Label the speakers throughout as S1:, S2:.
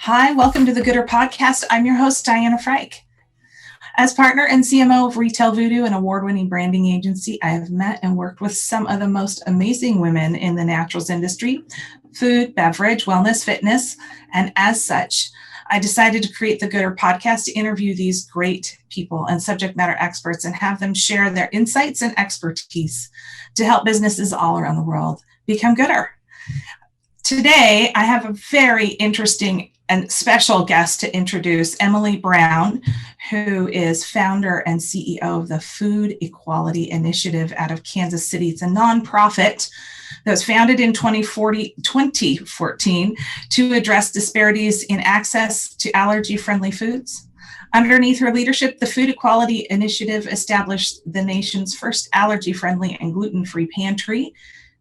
S1: Hi, welcome to the Gooder Podcast. I'm your host, Diana Freich. As partner and CMO of Retail Voodoo, an award-winning branding agency, I have met and worked with some of the most amazing women in the naturals industry, food, beverage, wellness, fitness, and as such, I decided to create the Gooder Podcast to interview these great people and subject matter experts and have them share their insights and expertise to help businesses all around the world become gooder. Today, I have a very interesting and special guest to introduce, Emily Brown, who is founder and CEO of the Food Equality Initiative out of Kansas City. It's a nonprofit that was founded in 2014 to address disparities in access to allergy-friendly foods. Underneath her leadership, the Food Equality Initiative established the nation's first allergy-friendly and gluten-free pantry.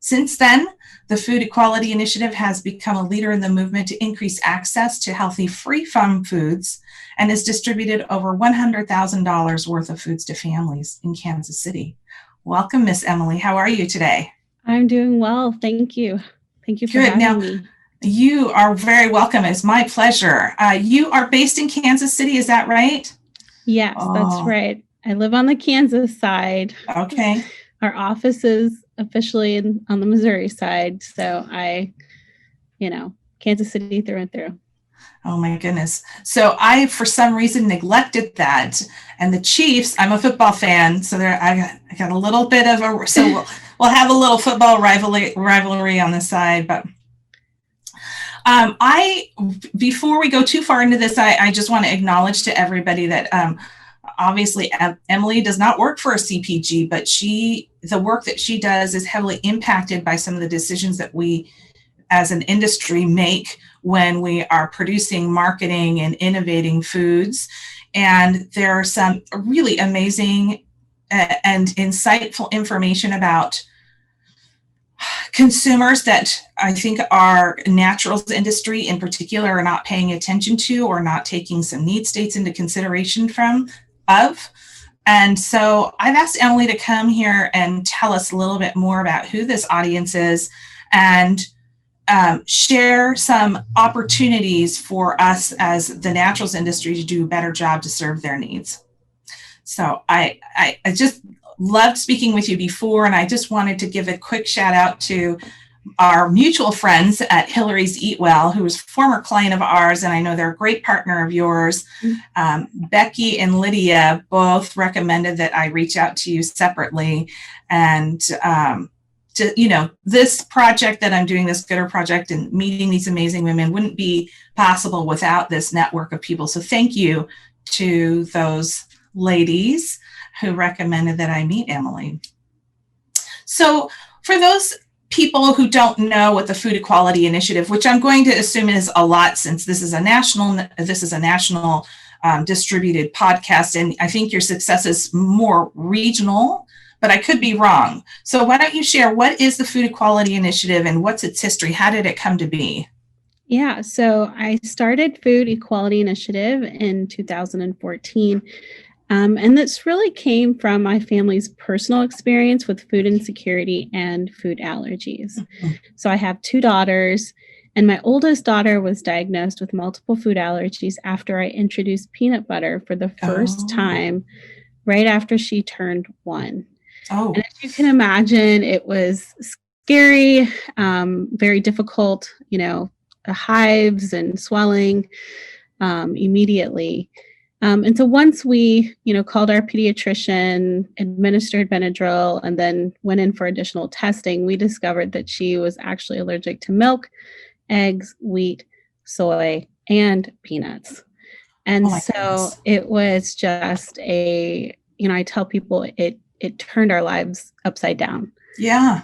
S1: Since then, the Food Equality Initiative has become a leader in the movement to increase access to healthy, free-from foods and has distributed over $100,000 worth of foods to families in Kansas City. Welcome, Miss Emily. How are you today?
S2: I'm doing well. Thank you. Thank you for having me.
S1: You are very welcome. It's my pleasure. You are based in Kansas City, is that right?
S2: Yes, That's right. I live on the Kansas side.
S1: Okay.
S2: Our office is officially on the Missouri side. So Kansas City through and through.
S1: Oh my goodness. So I, for some reason, neglected that. And the Chiefs, I'm a football fan. So I got a little bit of we'll have a little football rivalry on the side. But before we go too far into this, I just want to acknowledge to everybody that obviously Emily does not work for a CPG, but the work that she does is heavily impacted by some of the decisions that we as an industry make when we are producing, marketing, and innovating foods. And there are some really amazing and insightful information about consumers that I think our naturals industry in particular are not paying attention to or not taking some need states into consideration of. And so I've asked Emily to come here and tell us a little bit more about who this audience is and share some opportunities for us as the naturals industry to do a better job to serve their needs. So I just loved speaking with you before, and I just wanted to give a quick shout out to our mutual friends at Hillary's Eat Well, who is a former client of ours, and I know they're a great partner of yours. Becky and Lydia both recommended that I reach out to you separately. And this project that I'm doing, this Gooder project, and meeting these amazing women wouldn't be possible without this network of people. So thank you to those ladies who recommended that I meet Emily. So for those people who don't know what the Food Equality Initiative, which I'm going to assume is a lot since this is a national distributed podcast, and I think your success is more regional, but I could be wrong. So why don't you share, what is the Food Equality Initiative and what's its history? How did it come to be?
S2: Yeah, so I started Food Equality Initiative in 2014. And this really came from my family's personal experience with food insecurity and food allergies. Mm-hmm. So I have two daughters, and my oldest daughter was diagnosed with multiple food allergies after I introduced peanut butter for the first time, right after she turned 1. And as you can imagine, it was scary, very difficult, hives and swelling immediately. And so once we, called our pediatrician, administered Benadryl, and then went in for additional testing, we discovered that she was actually allergic to milk, eggs, wheat, soy, and peanuts. And goodness. It was just I tell people it turned our lives upside down.
S1: Yeah.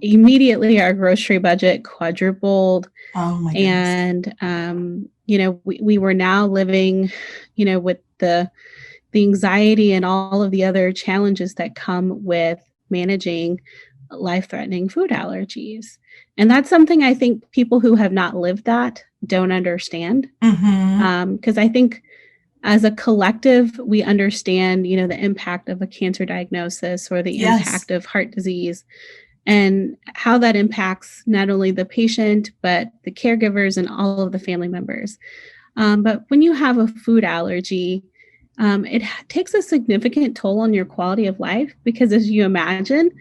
S2: Immediately our grocery budget quadrupled.
S1: Oh my goodness.
S2: And, we were now living, with the anxiety and all of the other challenges that come with managing life-threatening food allergies. And that's something I think people who have not lived that don't understand. Because I think as a collective, we understand, the impact of a cancer diagnosis or the impact of heart disease. and how that impacts not only the patient, but the caregivers and all of the family members. But when you have a food allergy, it takes a significant toll on your quality of life because, as you imagine,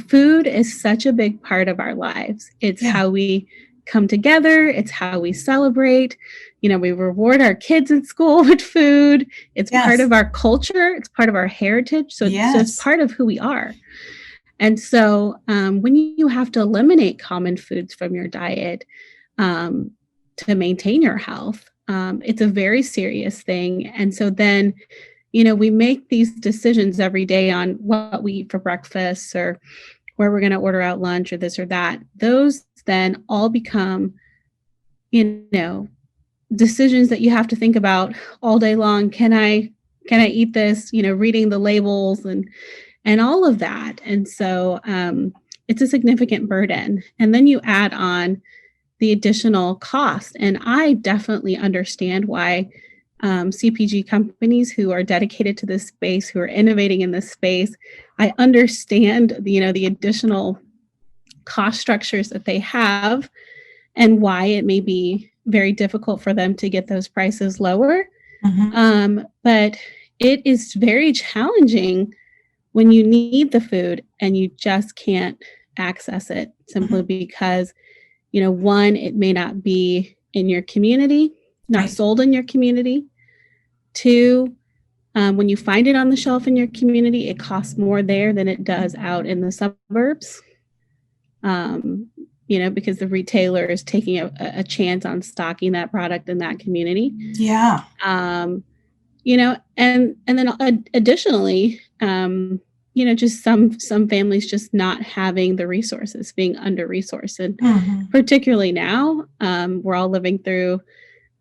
S2: food is such a big part of our lives. It's how we come together. It's how we celebrate. We reward our kids in school with food. It's part of our culture. It's part of our heritage. So it's part of who we are. And so when you have to eliminate common foods from your diet to maintain your health, it's a very serious thing. And so then, we make these decisions every day on what we eat for breakfast or where we're going to order out lunch or this or that. Those then all become, decisions that you have to think about all day long. Can I eat this? Reading the labels and all of that. And so it's a significant burden. And then you add on the additional cost. And I definitely understand why CPG companies who are dedicated to this space, who are innovating in this space, I understand the additional cost structures that they have and why it may be very difficult for them to get those prices lower. But it is very challenging when you need the food and you just can't access it simply because, one, it may not be in your community, not sold in your community. Two, when you find it on the shelf in your community, it costs more there than it does out in the suburbs. Because the retailer is taking a chance on stocking that product in that community.
S1: Yeah.
S2: And then additionally, just some families just not having the resources, being under-resourced. And particularly now, we're all living through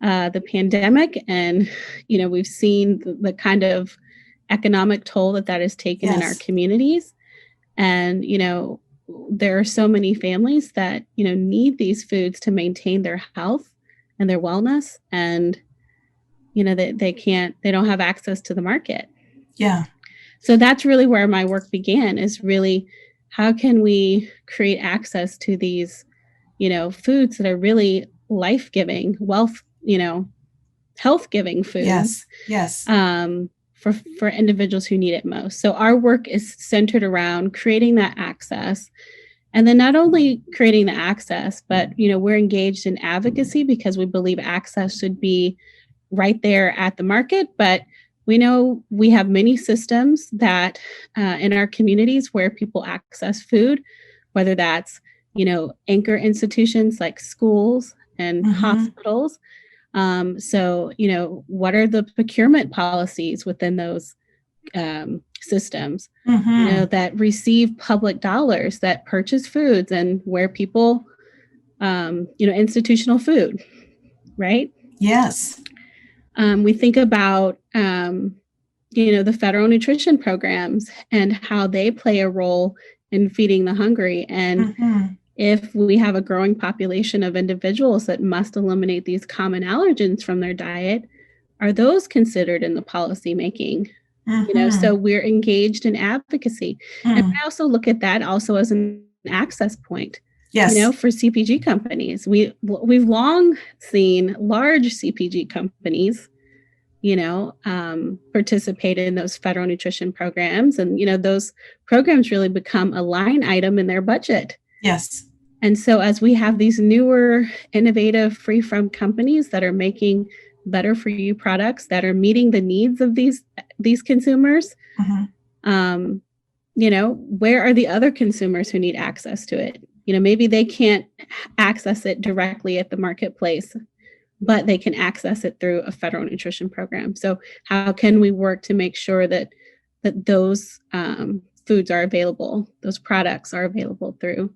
S2: the pandemic, and, we've seen the kind of economic toll that has taken in our communities. And, there are so many families that, need these foods to maintain their health and their wellness. And, they don't have access to the market. Yeah. So that's really where my work began, is really how can we create access to these, foods that are really life-giving, health-giving foods. Yes. For individuals who need it most. So our work is centered around creating that access. And then not only creating the access, but, we're engaged in advocacy because we believe access should be right there at the market. But we know we have many systems that in our communities where people access food, whether that's, anchor institutions like schools and hospitals. So, what are the procurement policies within those systems, that receive public dollars, that purchase foods, and where people, institutional food, right? Yes. We think about, the federal nutrition programs and how they play a role in feeding the hungry. And if we have a growing population of individuals that must eliminate these common allergens from their diet, are those considered in the policy making? So we're engaged in advocacy. And I also look at that also as an access point. Yes. For CPG companies. We've long seen large CPG companies, participate in those federal nutrition programs. And, those programs really become a line item in their budget. Yes. And so as we have these newer, innovative, free from companies that are making better for you products that are meeting the needs of these consumers, where are the other consumers who need access to it? Maybe they can't access it directly at the marketplace, but they can access it through a federal nutrition program. So how can we work to make sure that those foods are available, those products are available through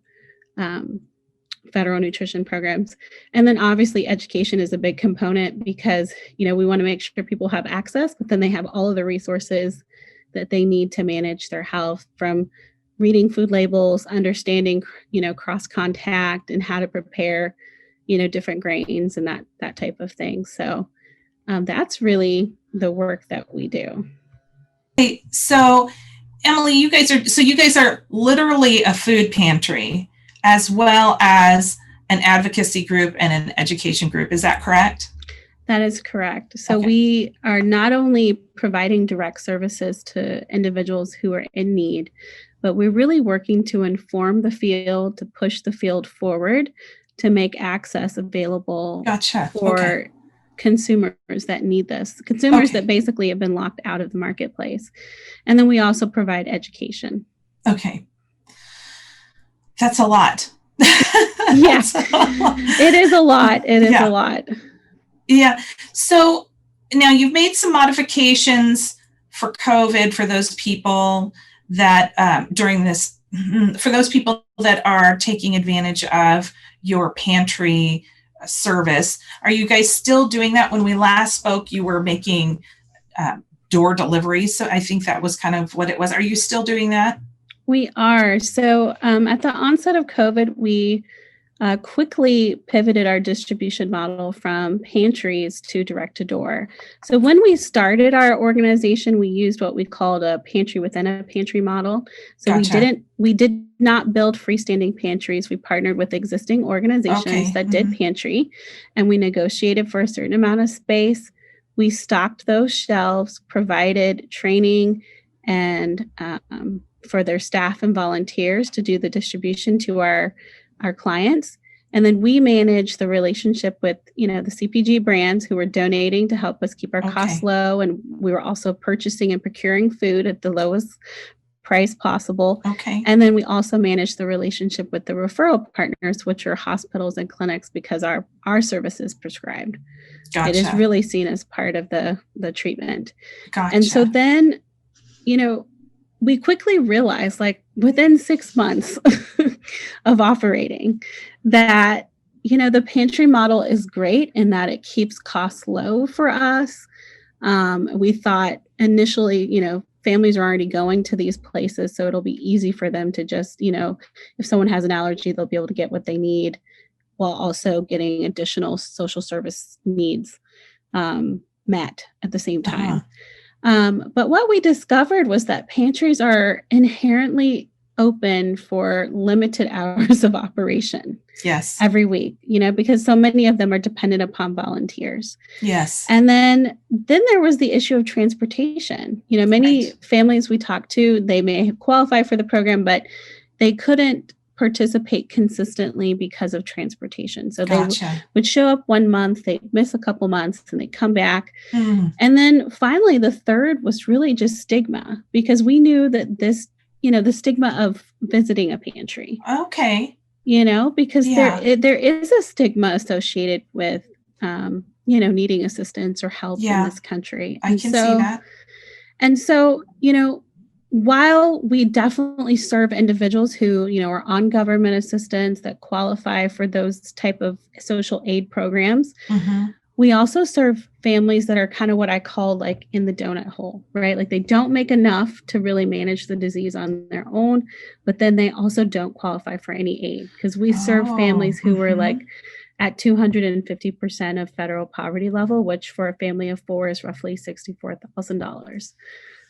S2: federal nutrition programs? And then obviously education is a big component because, we want to make sure people have access, but then they have all of the resources that they need to manage their health, from reading food labels, understanding, cross contact and how to prepare, different grains and that type of thing. So that's really the work that we do.
S1: So Emily, you guys are literally a food pantry as well as an advocacy group and an education group. Is that correct?
S2: That is correct. So
S1: Okay.
S2: we are not only providing direct services to individuals who are in need, but we're really working to inform the field, to push the field forward, to make access available
S1: Gotcha.
S2: for
S1: Okay.
S2: consumers that need this, consumers
S1: Okay.
S2: that basically have been locked out of the marketplace. And then we also provide education.
S1: Okay. That's a lot.
S2: Yes, it is a lot. It is a lot.
S1: Yeah. So now you've made some modifications for COVID for those people that during this, for those people that are taking advantage of your pantry service. Are you guys still doing that? When we last spoke, you were making door deliveries. So I think that was kind of what it was. Are you still doing that?
S2: We are. So at the onset of COVID, we quickly pivoted our distribution model from pantries to direct to door. So when we started our organization, we used what we called a pantry within a pantry model. So
S1: Gotcha.
S2: we did not build freestanding pantries. We partnered with existing organizations that did pantry, and we negotiated for a certain amount of space. We stocked those shelves, provided training and for their staff and volunteers to do the distribution to our clients. And then we manage the relationship with, the CPG brands who were donating to help us keep our costs low. And we were also purchasing and procuring food at the lowest price possible.
S1: Okay.
S2: And then we also manage the relationship with the referral partners, which are hospitals and clinics, because our service is prescribed.
S1: Gotcha.
S2: It is really seen as part of the treatment.
S1: Gotcha.
S2: And so then, we quickly realized, like within 6 months of operating, that, the pantry model is great in that it keeps costs low for us. We thought initially, families are already going to these places, so it'll be easy for them to just, if someone has an allergy, they'll be able to get what they need while also getting additional social service needs met at the same time. But what we discovered was that pantries are inherently open for limited hours of operation.
S1: Yes.
S2: Every week, because so many of them are dependent upon volunteers.
S1: Yes.
S2: And then there was the issue of transportation. Many families we talked to, they may qualify for the program, but they couldn't participate consistently because of transportation. So they would show up 1 month, they'd miss a couple months, and they'd come back. And then finally, the third was really just stigma, because we knew that this, the stigma of visiting a pantry.
S1: Okay.
S2: Because there is a stigma associated with, needing assistance or help in this country.
S1: I can see that.
S2: And so, while we definitely serve individuals who, are on government assistance that qualify for those type of social aid programs, we also serve families that are kind of what I call like in the donut hole, right? Like they don't make enough to really manage the disease on their own, but then they also don't qualify for any aid, because we serve families who were like at 250% of federal poverty level, which for a family of 4 is roughly $64,000.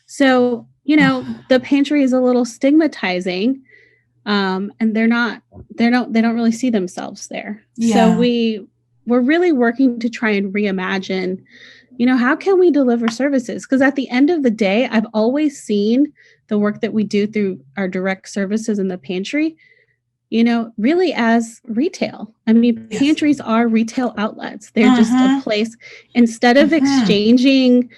S2: So, the pantry is a little stigmatizing, and they don't really see themselves there. So we're really working to try and reimagine, how can we deliver services? Because at the end of the day, I've always seen the work that we do through our direct services in the pantry, really as retail. I mean, pantries are retail outlets. They're just a place, instead of exchanging,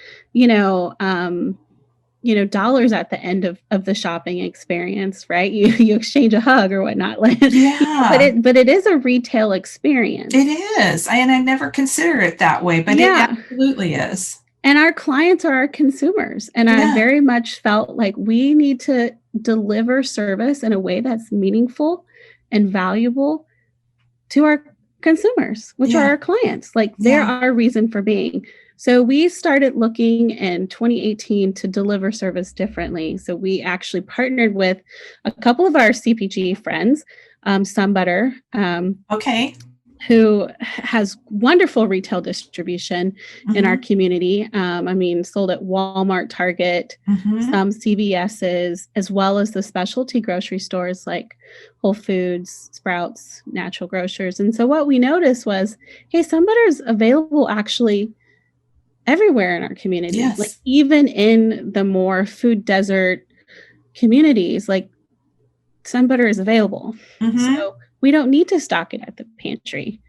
S2: dollars at the end of the shopping experience, right? You exchange a hug or whatnot. But it is a retail experience.
S1: It is. And I never consider it that way, but it absolutely is.
S2: And our clients are our consumers. And I very much felt like we need to deliver service in a way that's meaningful and valuable to our consumers, which are our clients. Like they're our reason for being. So we started looking in 2018 to deliver service differently. So we actually partnered with a couple of our CPG friends, Sunbutter. who has wonderful retail distribution in our community. I mean, sold at Walmart, Target, some CVS's, as well as the specialty grocery stores like Whole Foods, Sprouts, Natural Grocers. And so what we noticed was, hey, Sunbutter is available actually everywhere in our community.
S1: Yes.
S2: Like even in the more food desert communities, like Sunbutter is available. So we don't need to stock it at the pantry.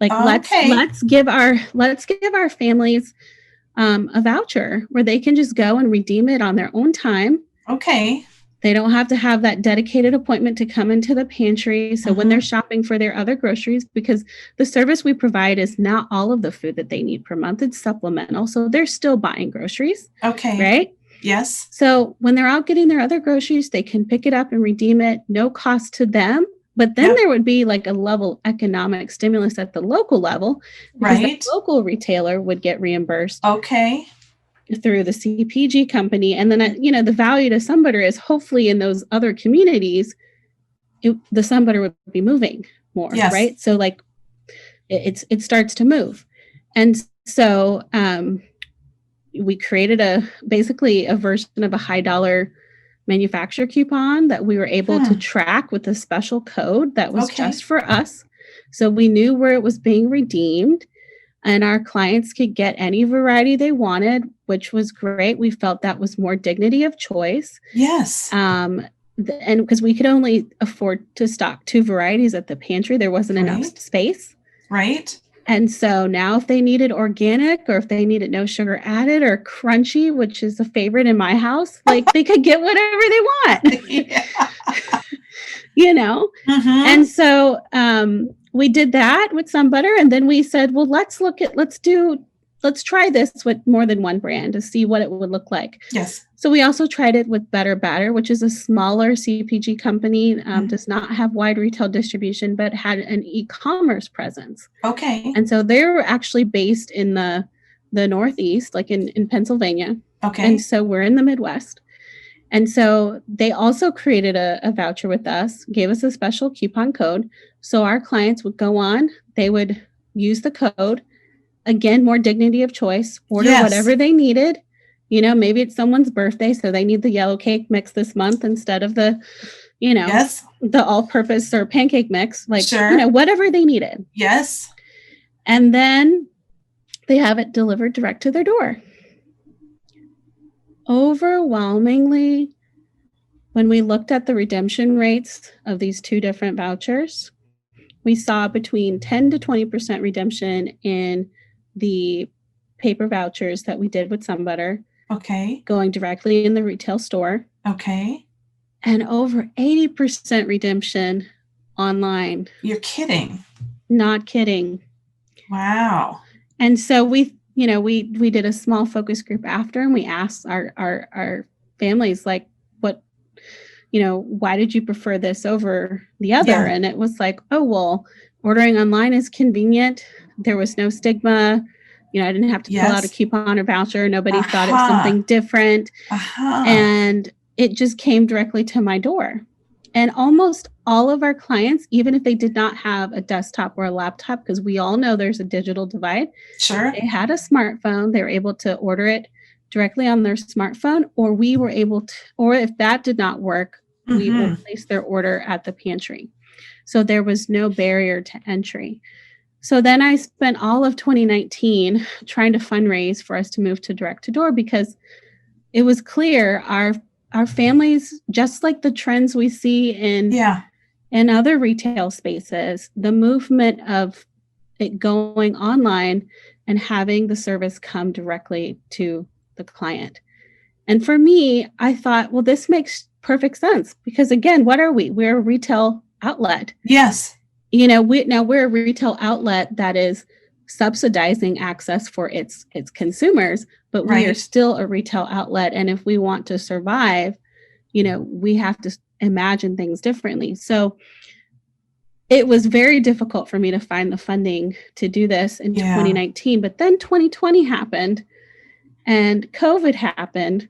S2: Like let's give our families a voucher where they can just go and redeem it on their own time.
S1: Okay.
S2: They don't have to have that dedicated appointment to come into the pantry. So when they're shopping for their other groceries, because the service we provide is not all of the food that they need per month, it's supplemental. So they're still buying groceries.
S1: Okay.
S2: Right?
S1: Yes.
S2: So when they're out getting their other groceries, they can pick it up and redeem it, no cost to them. But then there would be like a level economic stimulus at the local level. Because the local retailer would get reimbursed.
S1: Okay.
S2: Through the CPG company. And then, the value to Sunbutter is hopefully in those other communities, the Sunbutter would be moving more, right? So like it starts to move. And so we created basically a version of a high dollar manufacturer coupon that we were able to track with a special code that was just for us. So we knew where it was being redeemed. And our clients could get any variety they wanted, which was great. We felt that was more dignity of choice.
S1: Yes.
S2: And because we could only afford to stock 2 varieties at the pantry, there wasn't enough space.
S1: Right.
S2: And so now if they needed organic or if they needed no sugar added or crunchy, which is a favorite in my house, like they could get whatever they want. And so we did that with Sunbutter, and then we said, well, let's try this with more than one brand to see what it would look like.
S1: Yes.
S2: So we also tried it with Better Batter, which is a smaller CPG company, does not have wide retail distribution, but had an e-commerce presence.
S1: Okay.
S2: And so they were actually based in the Northeast, like in Pennsylvania.
S1: Okay.
S2: And so we're in the Midwest. And so they also created a voucher with us, gave us a special coupon code. So our clients would go on, they would use the code, again, more dignity of choice, order whatever they needed. Maybe it's someone's birthday, so they need the yellow cake mix this month instead of the, the all-purpose or pancake mix, like, whatever they needed.
S1: Yes.
S2: And then they have it delivered direct to their door. Overwhelmingly, when we looked at the redemption rates of these 2 different vouchers, we saw between 10 to 20% redemption in the paper vouchers that we did with Sunbutter.
S1: Okay.
S2: Going directly in the retail store.
S1: Okay.
S2: And over 80% redemption online.
S1: You're kidding.
S2: Not kidding.
S1: Wow.
S2: And so we did a small focus group after, and we asked our families, like, why did you prefer this over the other? Yeah. And it was like, oh, well, ordering online is convenient. There was no stigma. I didn't have to pull out a coupon or voucher. Nobody thought it was something different. And it just came directly to my door. And almost all of our clients, even if they did not have a desktop or a laptop, because we all know there's a digital divide.
S1: Sure.
S2: They had a smartphone. They were able to order it directly on their smartphone, or we were able to, or if that did not work, we would place their order at the pantry. So there was no barrier to entry. So then I spent all of 2019 trying to fundraise for us to move to direct to door, because it was clear our families, just like the trends we see in other retail spaces, the movement of it going online and having the service come directly to the client. And for me, I thought, well, this makes perfect sense, because again, what are we? We're a retail outlet.
S1: Yes.
S2: We're a retail outlet that is subsidizing access for its consumers, but we are still a retail outlet. And if we want to survive, we have to imagine things differently. So it was very difficult for me to find the funding to do this in 2019, but then 2020 happened and COVID happened.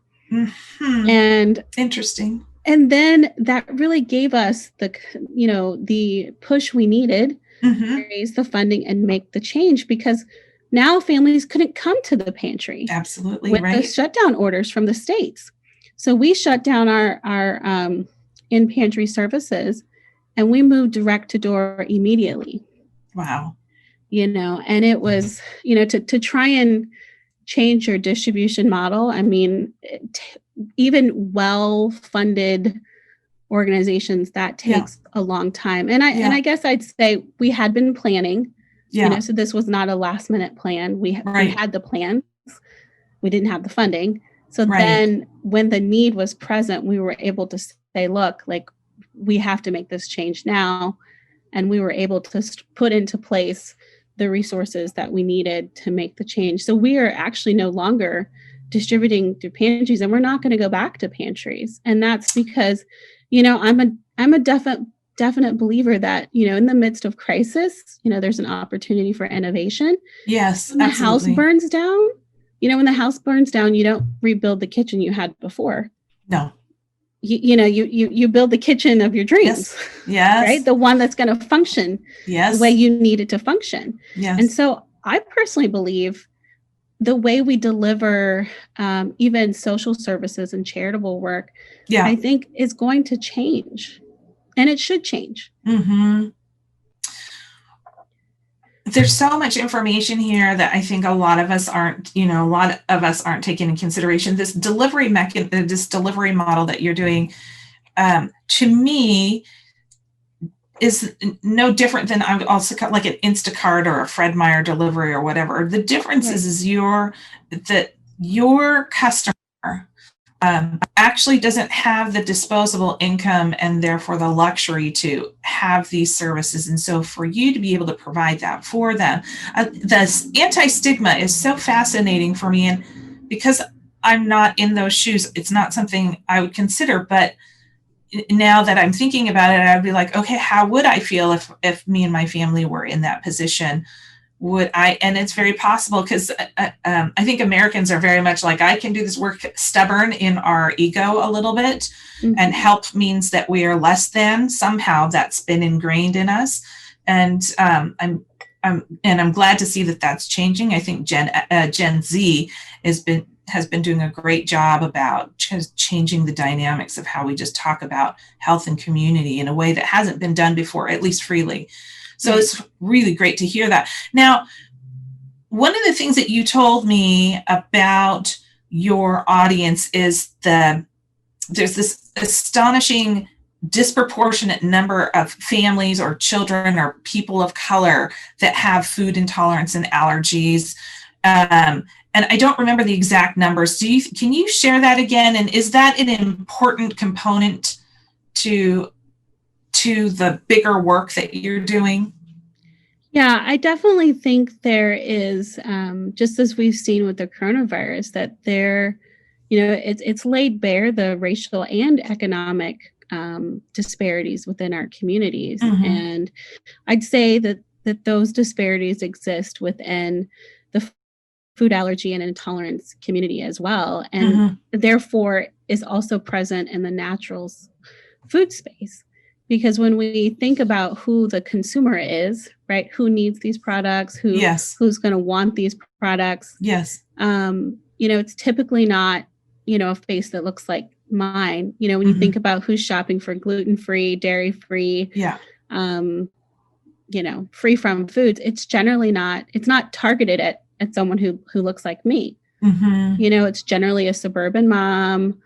S2: And
S1: interesting.
S2: And then that really gave us the push we needed
S1: Mhm.
S2: raise the funding and make the change, because now families couldn't come to the pantry
S1: Absolutely,
S2: with the
S1: right?
S2: shutdown orders from the states. So we shut down our in pantry services, and we moved direct to door immediately.
S1: Wow.
S2: And it was, to try and change your distribution model. I mean, even well funded organizations, that
S1: Yeah.
S2: takes a long time. And
S1: Yeah.
S2: I guess I'd say we had been planning,
S1: Yeah.
S2: so this was not a last minute plan. We
S1: Right.
S2: had the plans, we didn't have the funding. So
S1: Right.
S2: then when the need was present, we were able to say, look, like, we have to make this change now. And we were able to put into place the resources that we needed to make the change. So we are actually no longer distributing through pantries, and we're not going to go back to pantries. And that's because, I'm a definite believer that, in the midst of crisis, there's an opportunity for innovation.
S1: Yes,
S2: When the house
S1: absolutely.
S2: burns down, you don't rebuild the kitchen you had before.
S1: No.
S2: You build the kitchen of your dreams.
S1: Yes.
S2: Right? The one that's going to function
S1: Yes.
S2: the way you need it to function.
S1: Yes.
S2: And so I personally believe the way we deliver even social services and charitable work,
S1: Yeah.
S2: I think is going to change, and it should change.
S1: Mm-hmm. There's so much information here that I think a lot of us aren't taking in consideration. This delivery model that you're doing, to me, is no different than I'm also like an Instacart or a Fred Meyer delivery or whatever. The difference is that your customer actually doesn't have the disposable income and therefore the luxury to have these services. And so for you to be able to provide that for them, the anti-stigma is so fascinating for me. And because I'm not in those shoes, it's not something I would consider, but now that I'm thinking about it, I'd be like, okay, how would I feel if me and my family were in that position? Would I? And it's very possible, because I think Americans are very much like, I can do this work, stubborn in our ego a little bit. Mm-hmm. And help means that we are less than. Somehow that's been ingrained in us. And I'm glad to see that that's changing. I think Gen Z has been doing a great job about just changing the dynamics of how we just talk about health and community in a way that hasn't been done before, at least freely. So it's really great to hear that. Now, one of the things that you told me about your audience is there's this astonishing disproportionate number of families or children or people of color that have food intolerance and allergies. And I don't remember the exact numbers. Can you share that again? And is that an important component to the bigger work that you're doing?
S2: Yeah, I definitely think there is, just as we've seen with the coronavirus, that it's laid bare the racial and economic disparities within our communities. Mm-hmm. And I'd say that those disparities exist within the food allergy and intolerance community as well, and mm-hmm. therefore is also present in the naturals food space. Because when we think about who the consumer is, right, who needs these products, who's going to want these products, it's typically not, a face that looks like mine. When mm-hmm. you think about who's shopping for gluten-free, dairy-free, free from foods, it's generally not. It's not targeted at someone who looks like me. Mm-hmm. It's generally a suburban mom.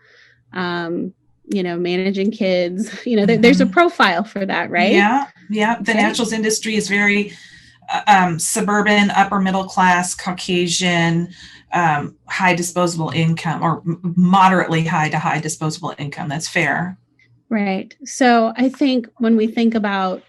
S2: Managing kids, mm-hmm. there's a profile for that, right?
S1: Yeah. The naturals industry is very suburban, upper middle class, Caucasian, high disposable income, or moderately high to high disposable income. That's fair.
S2: Right. So I think when we think about,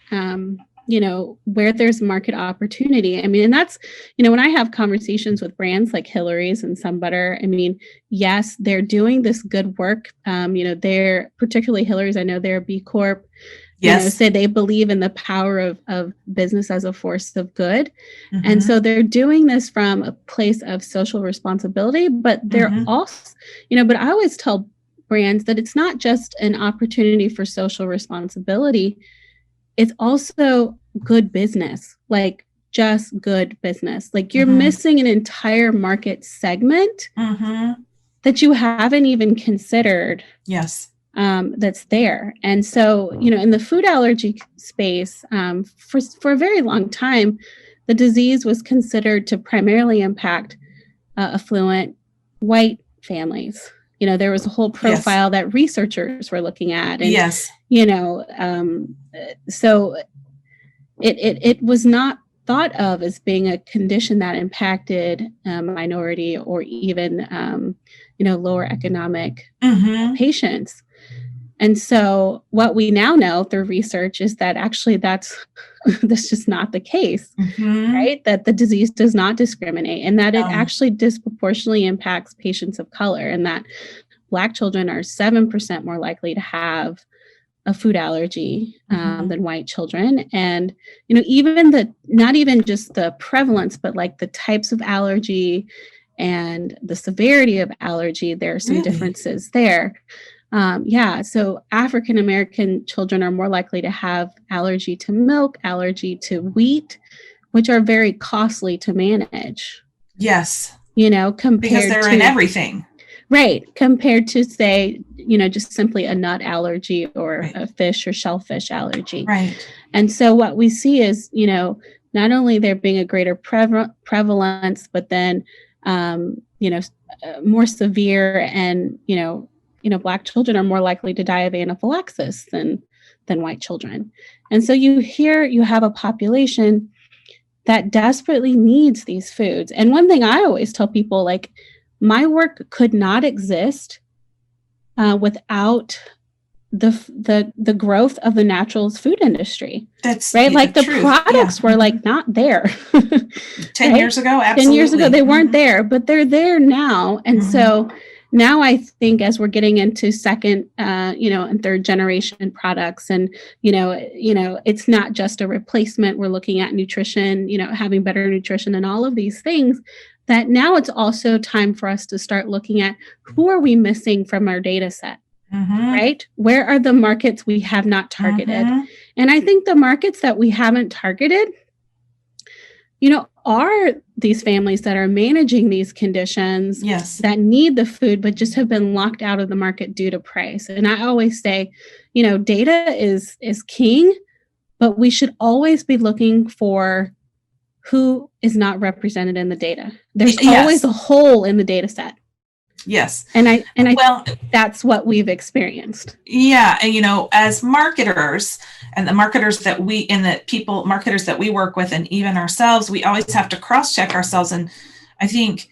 S2: where there's market opportunity. I mean, and that's, when I have conversations with brands like Hillary's and Some Butter, I mean, yes, they're doing this good work. They're particularly Hillary's, I know they're B Corp, say they believe in the power of business as a force of good. Mm-hmm. And so they're doing this from a place of social responsibility, but they're mm-hmm. also, but I always tell brands that it's not just an opportunity for social responsibility. it's also good business, like just good business. Like you're
S1: Mm-hmm.
S2: missing an entire market segment
S1: Mm-hmm.
S2: that you haven't even considered.
S1: Yes.
S2: That's there. And so, in the food allergy space, for a very long time, the disease was considered to primarily impact affluent white families. There was a whole profile
S1: Yes.
S2: that researchers were looking at. And,
S1: Yes.
S2: So it was not thought of as being a condition that impacted minority or even, lower economic
S1: Mm-hmm.
S2: patients. And so what we now know through research is that actually that's just not the case,
S1: Mm-hmm.
S2: right? That the disease does not discriminate and that it
S1: No.
S2: actually disproportionately impacts patients of color, and that Black children are 7% more likely to have a food allergy than white children. And, even not even just the prevalence, but like the types of allergy and the severity of allergy, there are some
S1: Really?
S2: differences there. So African American children are more likely to have allergy to milk, allergy to wheat, which are very costly to manage.
S1: Yes.
S2: Compared
S1: Because they're
S2: to
S1: in everything.
S2: Right. Compared to, say, just simply a nut allergy or
S1: Right.
S2: a fish or shellfish allergy.
S1: Right.
S2: And so what we see is, not only there being a greater prevalence, but then, more severe, and, Black children are more likely to die of anaphylaxis than white children. And so you have a population that desperately needs these foods. And one thing I always tell people, like, my work could not exist without the growth of the naturals food industry.
S1: That's
S2: right. Like the
S1: truth.
S2: products were like not there
S1: 10
S2: right?
S1: years ago. Absolutely.
S2: 10 years ago, they weren't there, but they're there now. And so now I think as we're getting into second, and third generation products, and, it's not just a replacement. We're looking at nutrition, having better nutrition and all of these things, that now it's also time for us to start looking at who are we missing from our data set, right? Where are the markets we have not targeted? And I think the markets that we haven't targeted, are these families that are managing these conditions, that need the food, but just have been locked out of the market due to price. And I always say, data is king, but we should always be looking for who is not represented in the data. There's always a hole in the data set.
S1: Yes.
S2: And I think that's what we've experienced.
S1: Yeah. And, as marketers, and the marketers that marketers that we work with, and even ourselves, we always have to cross-check ourselves. And I think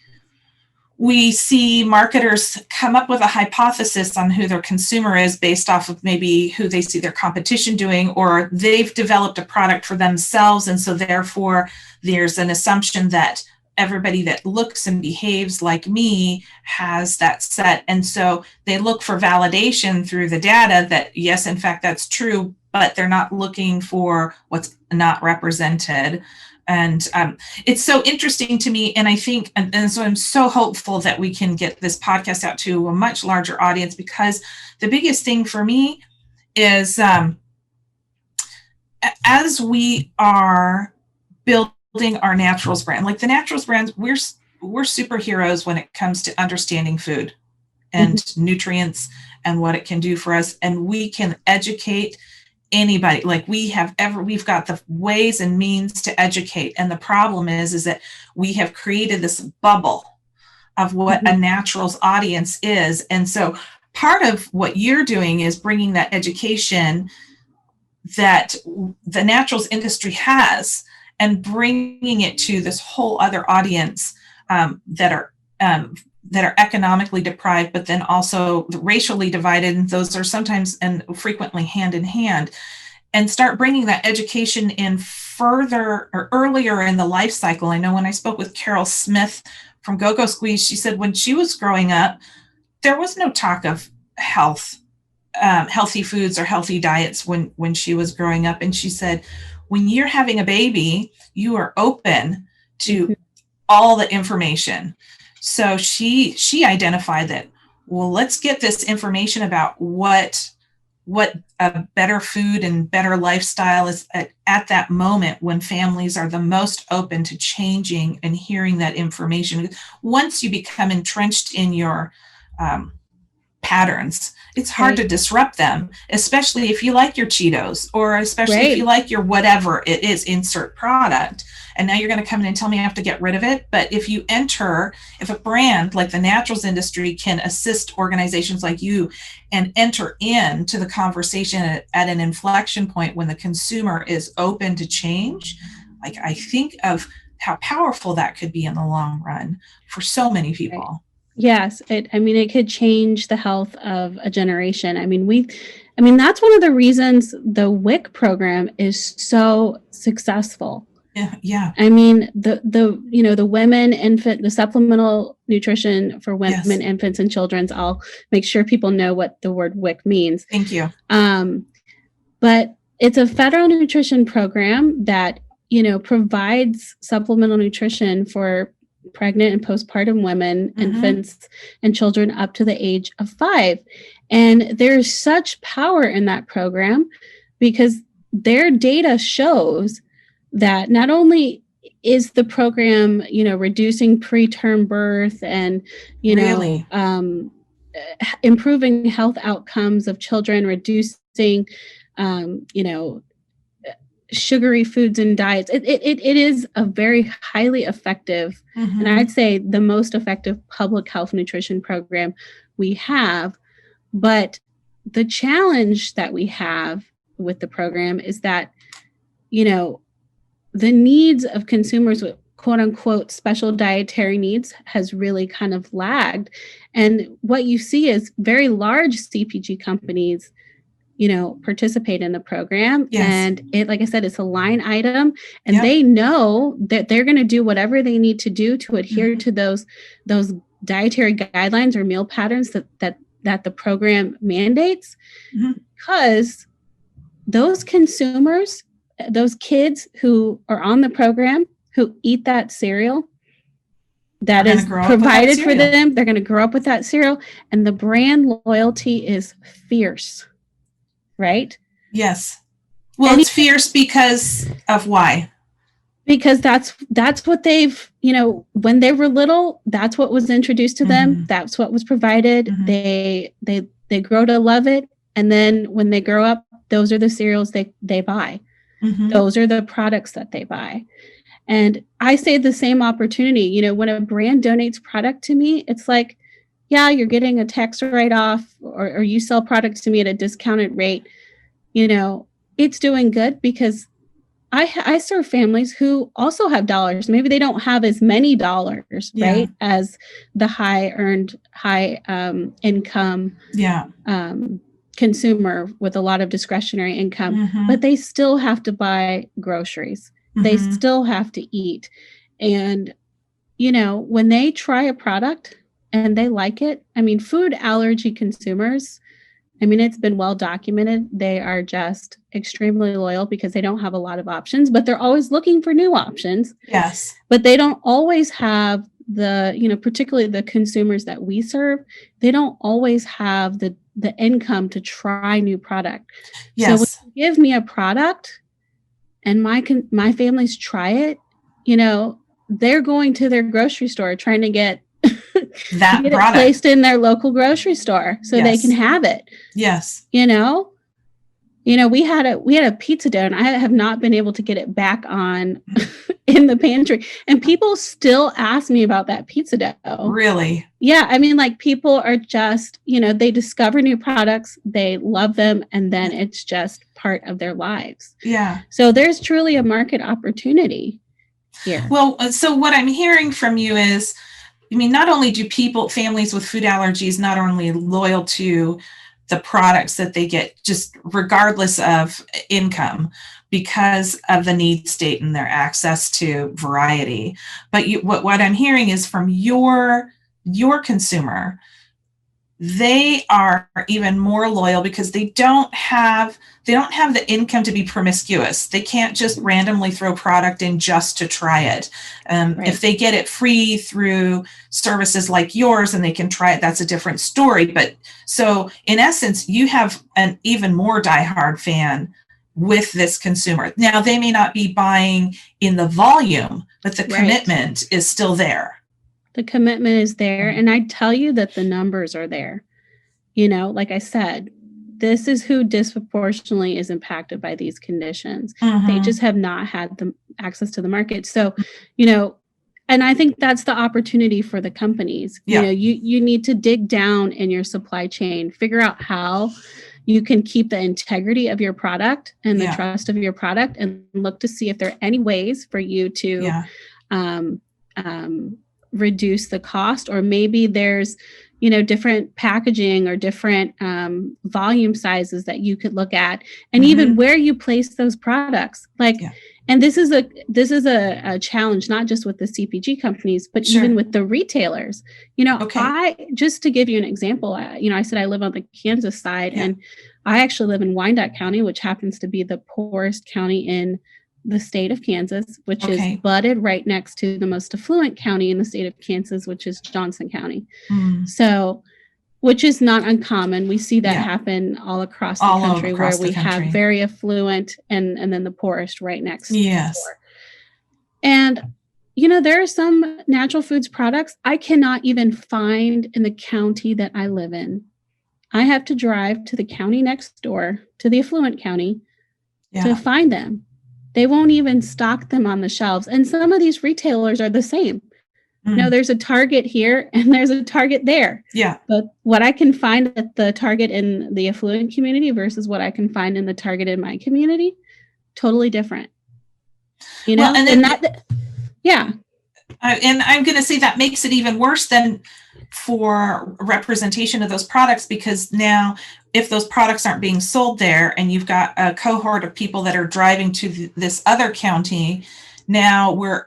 S1: we see marketers come up with a hypothesis on who their consumer is based off of maybe who they see their competition doing, or they've developed a product for themselves. And so therefore there's an assumption that everybody that looks and behaves like me has that set. And so they look for validation through the data that, yes, in fact, that's true, but they're not looking for what's not represented. And it's so interesting to me. And I think, and so I'm so hopeful that we can get this podcast out to a much larger audience, because the biggest thing for me is as we are building our naturals brand, like the naturals brands, we're superheroes when it comes to understanding food and nutrients and what it can do for us. And we can educate anybody. Like we've got the ways and means to educate. And the problem is that we have created this bubble of what a naturals audience is. And so part of what you're doing is bringing that education that the naturals industry has, and bringing it to this whole other audience that are economically deprived, but then also racially divided. And those are sometimes and frequently hand in hand, and start bringing that education in further or earlier in the life cycle. I know when I spoke with Carol Smith from Go-Go Squeeze, she said when she was growing up, there was no talk of healthy foods or healthy diets when she was growing up. And she said, when you're having a baby, you are open to all the information. So she identified that, well, let's get this information about what what a better food and better lifestyle is at that moment when families are the most open to changing and hearing that information. Once you become entrenched in your patterns, it's hard to disrupt them, especially if you like your Cheetos, or especially if you like your whatever it is, insert product. And now you're going to come in and tell me I have to get rid of it. But if a brand like the naturals industry can assist organizations like you and enter into the conversation at an inflection point when the consumer is open to change, like, I think of how powerful that could be in the long run for so many people.
S2: Right. Yes. It could change the health of a generation. That's one of the reasons the WIC program is so successful.
S1: Yeah.
S2: The women infant, the supplemental nutrition for women, yes, infants and children's. I'll make sure people know what the word WIC means.
S1: Thank you.
S2: But it's a federal nutrition program that, provides supplemental nutrition for pregnant and postpartum women, mm-hmm, infants and children up to the age of 5. And there's such power in that program because their data shows that not only is the program, reducing preterm birth and,
S1: really?
S2: Improving health outcomes of children, reducing, sugary foods and diets. It is a very highly effective, mm-hmm, and I'd say the most effective public health nutrition program we have. But the challenge that we have with the program is that, the needs of consumers with quote unquote special dietary needs has really kind of lagged. And what you see is very large CPG companies, participate in the program. Yes. And it, like I said, it's a line item, and yep, they know that they're going to do whatever they need to do to adhere, mm-hmm, to those dietary guidelines or meal patterns that the program mandates, mm-hmm, because those consumers, those kids who are on the program, who eat that cereal that is provided for them, they're going to grow up with that cereal, and the brand loyalty is fierce. Right?
S1: Yes. Well, it's fierce because of why? Because
S2: that's what they've, when they were little, that's what was introduced to, mm-hmm, them. That's what was provided. Mm-hmm. They grow to love it. And then when they grow up, those are the cereals they buy. Mm-hmm. Those are the products that they buy. And I say the same opportunity, when a brand donates product to me, it's like, yeah, you're getting a tax write-off, or you sell products to me at a discounted rate. It's doing good because I serve families who also have dollars. Maybe they don't have as many dollars, yeah, right, as the high income, yeah, consumer with a lot of discretionary income, mm-hmm, but they still have to buy groceries. Mm-hmm. They still have to eat. And, when they try a product and they like it, food allergy consumers, it's been well documented. They are just extremely loyal because they don't have a lot of options, but they're always looking for new options.
S1: Yes.
S2: But they don't always have particularly the consumers that we serve, they don't always have the income to try new product.
S1: Yes.
S2: So when you give me a product and my families try it, they're going to their grocery store trying to get
S1: that
S2: get
S1: product
S2: it placed in their local grocery store so, yes, they can have it.
S1: Yes.
S2: We had a pizza dough, and I have not been able to get it back on in the pantry. And people still ask me about that pizza dough.
S1: Really?
S2: Yeah. People are just, they discover new products, they love them, and then it's just part of their lives.
S1: Yeah.
S2: So there's truly a market opportunity here.
S1: Well, so what I'm hearing from you is, not only do families with food allergies, not only loyal to the products that they get, just regardless of income, because of the need state and their access to variety. But what I'm hearing is from your consumer, they are even more loyal because they don't have the income to be promiscuous. They can't just randomly throw product in just to try it.
S2: Right.
S1: If they get it free through services like yours and they can try it, that's a different story. But so in essence, you have an even more diehard fan with this consumer. Now, they may not be buying in the volume, but the commitment is still there.
S2: The commitment is there. And I tell you that the numbers are there. You know, like I said, this is who disproportionately is impacted by these conditions. They just have not had the access to the market. So, you know, and I think that's the opportunity for the companies. You know, you need to dig down in your supply chain, figure out how you can keep the integrity of your product and the trust of your product, and look to see if there are any ways for you to reduce the cost, or maybe there's, you know, different packaging or different volume sizes that you could look at, and even where you place those products. Like, and this is a challenge, not just with the CPG companies, but even with the retailers. You know, I, just to give you an example, you know, I said I live on the Kansas side, and I actually live in Wyandotte County, which happens to be the poorest county in the state of Kansas, which is butted right next to the most affluent county in the state of Kansas, which is Johnson County. So, which is not uncommon. We see that happen all across the country, where we have very affluent and then the poorest right next door. And, you know, there are some natural foods products I cannot even find in the county that I live in. I have to drive to the county next door, to the affluent county, to find them. They won't even stock them on the shelves. And some of these retailers are the same. You know, there's a Target here and there's a Target there. But what I can find at the Target in the affluent community versus what I can find in the Target in my community, totally different. You know,
S1: well, and I'm going to say that makes it even worse than for representation of those products, because now if those products aren't being sold there and you've got a cohort of people that are driving to this other county, now we're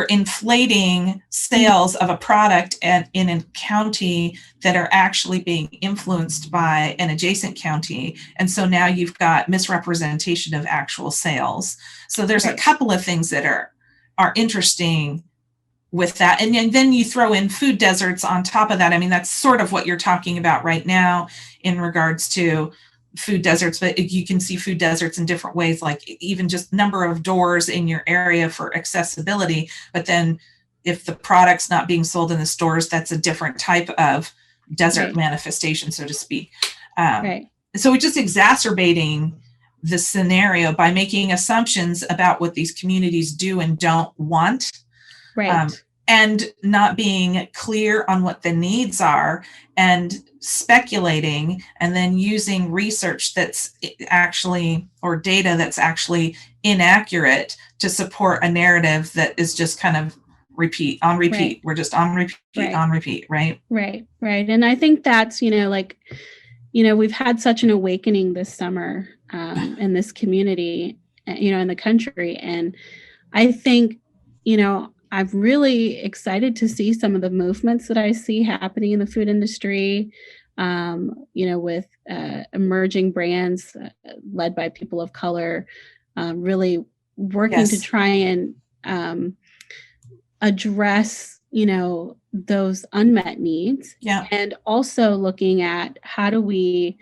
S1: inflating sales of a product in a county that are actually being influenced by an adjacent county. And so now you've got misrepresentation of actual sales. So there's a couple of things that are interesting with that. And then you throw in food deserts on top of that. I mean, that's sort of what you're talking about right now in regards to food deserts, but you can see food deserts in different ways, like even just number of doors in your area for accessibility. But then if the product's not being sold in the stores, that's a different type of desert manifestation, so to speak. So we're just exacerbating the scenario by making assumptions about what these communities do and don't want. And not being clear on what the needs are, and speculating, and then using research that's actually, or data that's actually inaccurate to support a narrative that is just kind of repeat. We're just on repeat, right?
S2: And I think that's, you know, like, you know, we've had such an awakening this summer in this community, you know, in the country. And I think, you know, I'm really excited to see some of the movements that I see happening in the food industry, you know, with emerging brands led by people of color, really working to try and address, you know, those unmet needs. And also looking at how do we,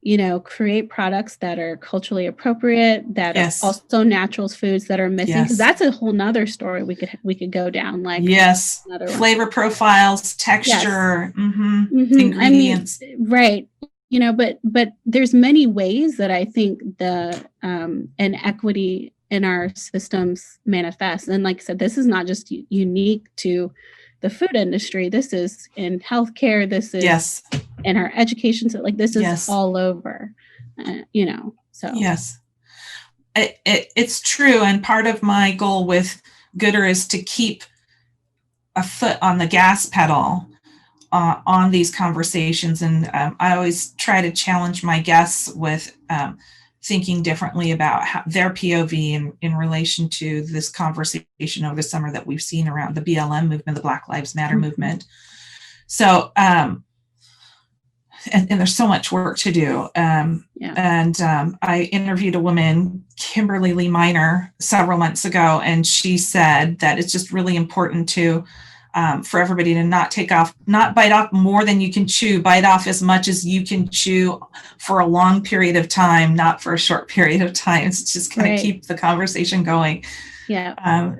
S2: you know, create products that are culturally appropriate, that are also natural foods that are missing. Because that's a whole nother story we could go down. Like
S1: flavor profiles, texture, ingredients.
S2: I mean, you know, but there's many ways that I think the inequity in our systems manifests. And like I said, this is not just unique to the food industry. This is in healthcare. This is in our education. So like this is all over, you know, so.
S1: It's true. And part of my goal with Gooder is to keep a foot on the gas pedal on these conversations. And I always try to challenge my guests with thinking differently about their POV in relation to this conversation over the summer that we've seen around the BLM movement, the Black Lives Matter movement. So, and there's so much work to do. I interviewed a woman, Kimberly Lee Minor, several months ago, and she said that it's just really important to for everybody to not bite off more than you can chew, bite off as much as you can chew for a long period of time, not for a short period of time. It's just kind of keep the conversation going.
S2: Yeah.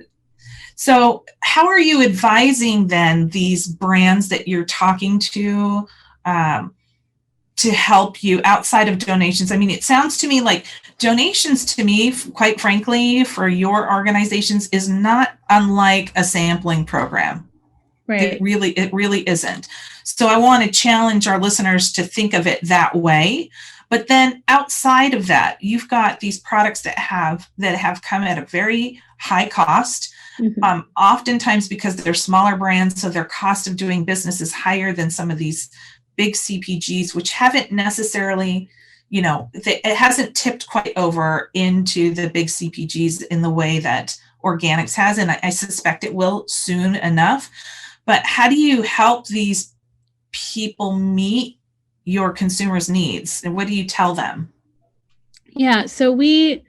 S1: So how are you advising then these brands that you're talking to help you outside of donations? I mean, it sounds to me like donations, to me, quite frankly, for your organizations is not unlike a sampling program.
S2: Right.
S1: It really isn't. So I want to challenge our listeners to think of it that way. But then outside of that, you've got these products that have come at a very high cost. Mm-hmm. Oftentimes because they're smaller brands, so their cost of doing business is higher than some of these big CPGs, which haven't necessarily, it hasn't tipped quite over into the big CPGs in the way that organics has, and I suspect it will soon enough. But how do you help these people meet your consumers' needs, and what do you tell them?
S2: Yeah, so we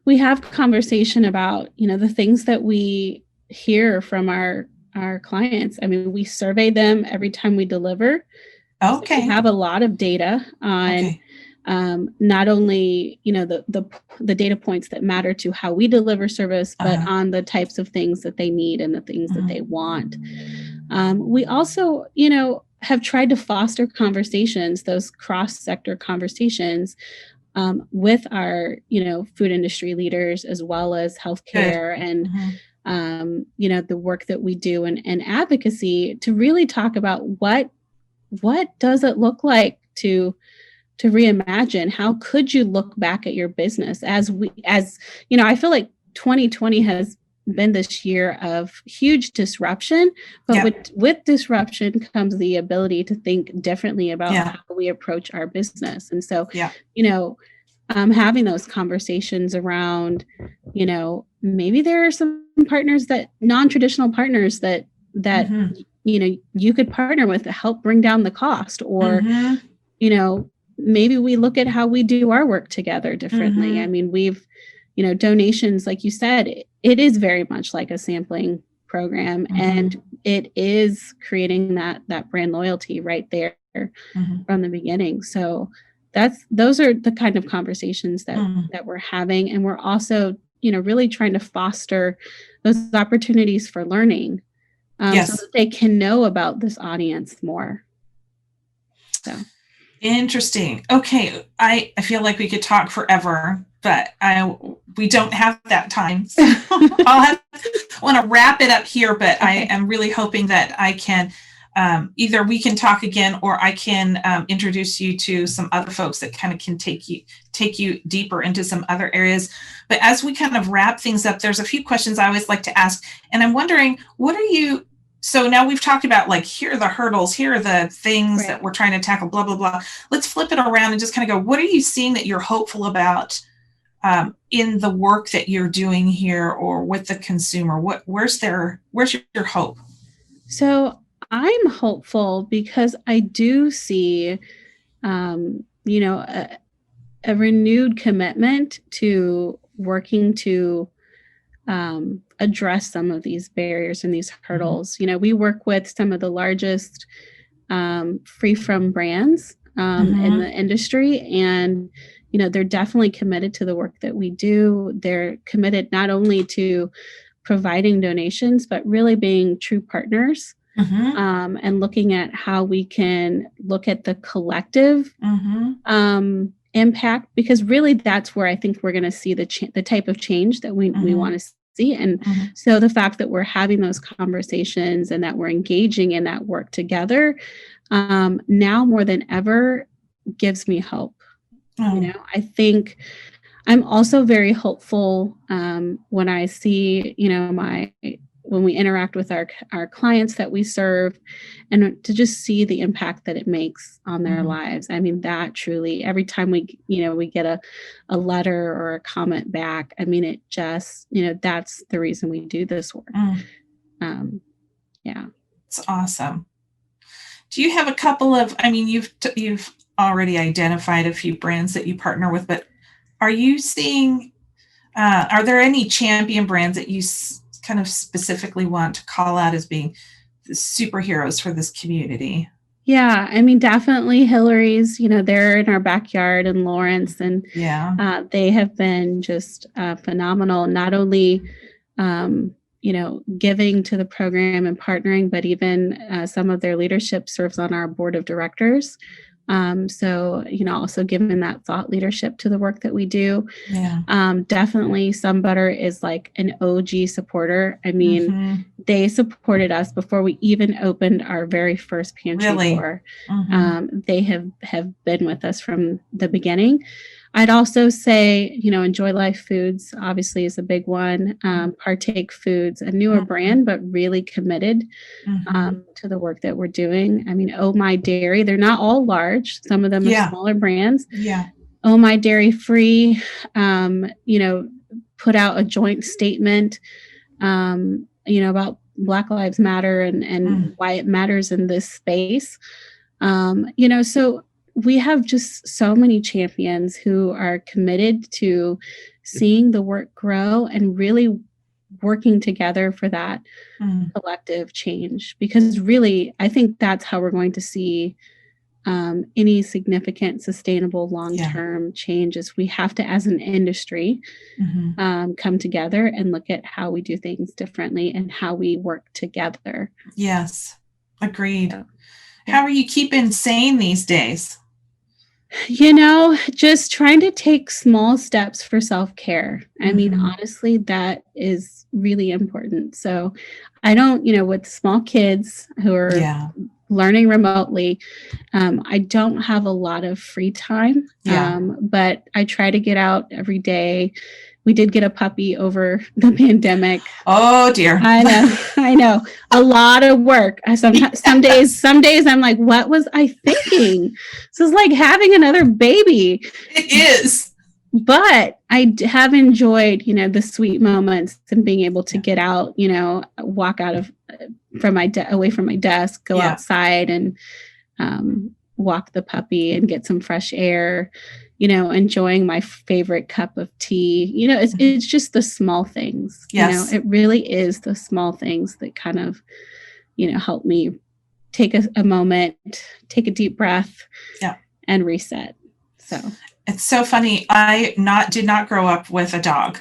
S2: have conversation about, the things that we hear from our clients. I mean, we survey them every time we deliver.
S1: Okay.
S2: So we have a lot of data on not only, the data points that matter to how we deliver service, but on the types of things that they need and the things that they want. We also, have tried to foster conversations, those cross-sector conversations, with our, food industry leaders, as well as healthcare and, the work that we do and advocacy, to really talk about what does it look like to reimagine? How could you look back at your business as I feel like 2020 has been this year of huge disruption, but with disruption comes the ability to think differently about how we approach our business. And so, having those conversations around, maybe there are some partners non-traditional partners that you could partner with to help bring down the cost, or, maybe we look at how we do our work together differently. I mean, we've, donations, like you said, it is very much like a sampling program, and it is creating that brand loyalty right there from the beginning. So those are the kind of conversations that we're having. And we're also, really trying to foster those opportunities for learning, so that they can know about this audience more. So
S1: interesting. Okay. I feel like we could talk forever, but we don't have that time. So I want to wrap it up here, but I am really hoping that I can either we can talk again, or I can introduce you to some other folks that kind of can take you deeper into some other areas. But as we kind of wrap things up, there's a few questions I always like to ask, and I'm wondering, so now we've talked about, like, here are the hurdles, here are the things that we're trying to tackle, blah, blah, blah. Let's flip it around and just kind of go, what are you seeing that you're hopeful about in the work that you're doing here, or with the consumer? Where's your hope?
S2: So I'm hopeful because I do see, a renewed commitment to working to address some of these barriers and these hurdles. We work with some of the largest free from brands in the industry, and they're definitely committed to the work that we do. They're committed not only to providing donations, but really being true partners. And looking at how we can look at the collective impact, because really that's where I think we're going to see the type of change that we want to see. And so the fact that we're having those conversations and that we're engaging in that work together now more than ever gives me hope. I think I'm also very hopeful when I see, when we interact with our clients that we serve, and to just see the impact that it makes on their lives. I mean, that truly, every time we get a letter or a comment back, I mean, it just, that's the reason we do this work.
S1: It's awesome. Do you have a couple of, I mean, you've already identified a few brands that you partner with, but are you seeing, are there any champion brands that you kind of specifically want to call out as being the superheroes for this community?
S2: Yeah, I mean, definitely Hillary's, they're in our backyard in Lawrence, and
S1: Yeah.
S2: they have been just phenomenal, not only, giving to the program and partnering, but even some of their leadership serves on our board of directors. So, also giving that thought leadership to the work that we do.
S1: Yeah.
S2: Definitely Some Butter is like an OG supporter. I mean, they supported us before we even opened our very first pantry door. They have been with us from the beginning. I'd also say, Enjoy Life Foods obviously is a big one. Partake Foods, a newer brand, but really committed to the work that we're doing. I mean, Oh My Dairy, they're not all large. Some of them are smaller brands.
S1: Yeah.
S2: Oh My Dairy Free, put out a joint statement, about Black Lives Matter and why it matters in this space. So we have just so many champions who are committed to seeing the work grow and really working together for that collective change. Because really, I think that's how we're going to see any significant, sustainable, long-term changes. We have to, as an industry, come together and look at how we do things differently and how we work together.
S1: Yes, agreed. So, how are you keeping sane these days?
S2: Just trying to take small steps for self-care. I mean, honestly, that is really important. So I don't, with small kids who are learning remotely, I don't have a lot of free time, but I try to get out every day. We did get a puppy over the pandemic.
S1: Oh dear.
S2: I know. A lot of work. Some days I'm like, what was I thinking? This is like having another baby.
S1: It is.
S2: But I have enjoyed, the sweet moments and being able to get out, walk out of away from my desk, go outside and walk the puppy and get some fresh air. Enjoying my favorite cup of tea. It's just the small things.
S1: Yes.
S2: It really is the small things that kind of, help me take a moment, take a deep breath, and reset. So
S1: it's so funny. I did not grow up with a dog.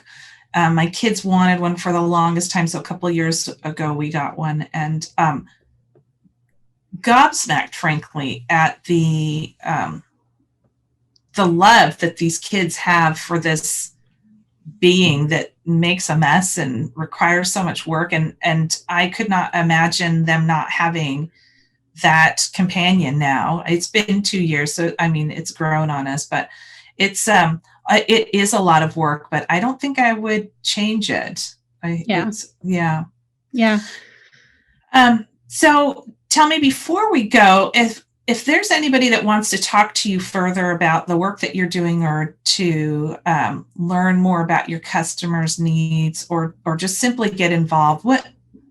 S1: My kids wanted one for the longest time. So a couple of years ago, we got one, and gobsmacked, frankly, at the love that these kids have for this being that makes a mess and requires so much work. And I could not imagine them not having that companion now. It's been 2 years. So, I mean, it's grown on us, but it is a lot of work, but I don't think I would change it. So tell me, before we go, if there's anybody that wants to talk to you further about the work that you're doing, or to learn more about your customers' needs, or just simply get involved,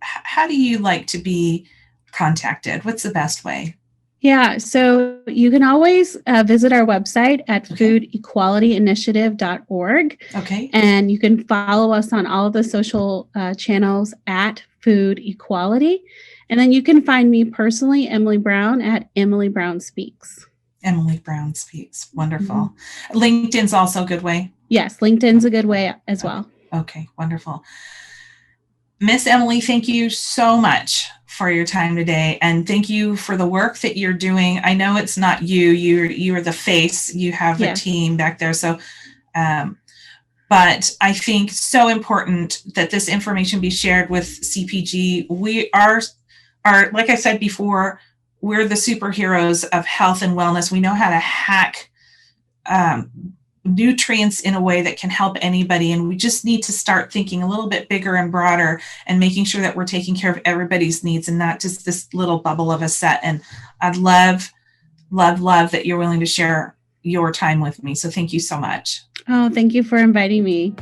S1: how do you like to be contacted? What's the best way?
S2: Yeah, so you can always visit our website at foodequalityinitiative.org.
S1: Okay.
S2: And you can follow us on all of the social channels at Food Equality. And then you can find me personally, Emily Brown, at Emily Brown Speaks.
S1: Emily Brown Speaks. Wonderful. LinkedIn's also a good way.
S2: Yes, LinkedIn's a good way as well.
S1: Okay, wonderful. Miss Emily, thank you so much for your time today, and thank you for the work that you're doing. I know it's not you. You're the face. You have a team back there. So, but I think so important that this information be shared with CPG. We are, like I said before, we're the superheroes of health and wellness. We know how to hack nutrients in a way that can help anybody. And we just need to start thinking a little bit bigger and broader, and making sure that we're taking care of everybody's needs and not just this little bubble of a set. And I'd love that you're willing to share your time with me. So thank you so much.
S2: Oh, thank you for inviting me.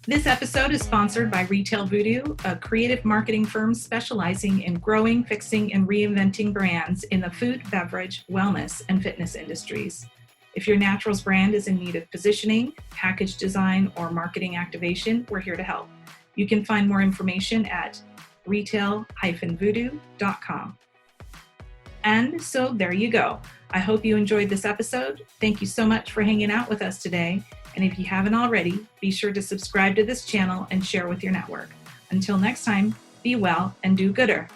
S1: This episode is sponsored by Retail Voodoo, a creative marketing firm specializing in growing, fixing, and reinventing brands in the food, beverage, wellness, and fitness industries. If your naturals brand is in need of positioning, package design, or marketing activation, we're here to help. You can find more information at retail-voodoo.com. And so there you go. I hope you enjoyed this episode. Thank you so much for hanging out with us today. And if you haven't already, be sure to subscribe to this channel and share with your network. Until next time, be well and do gooder.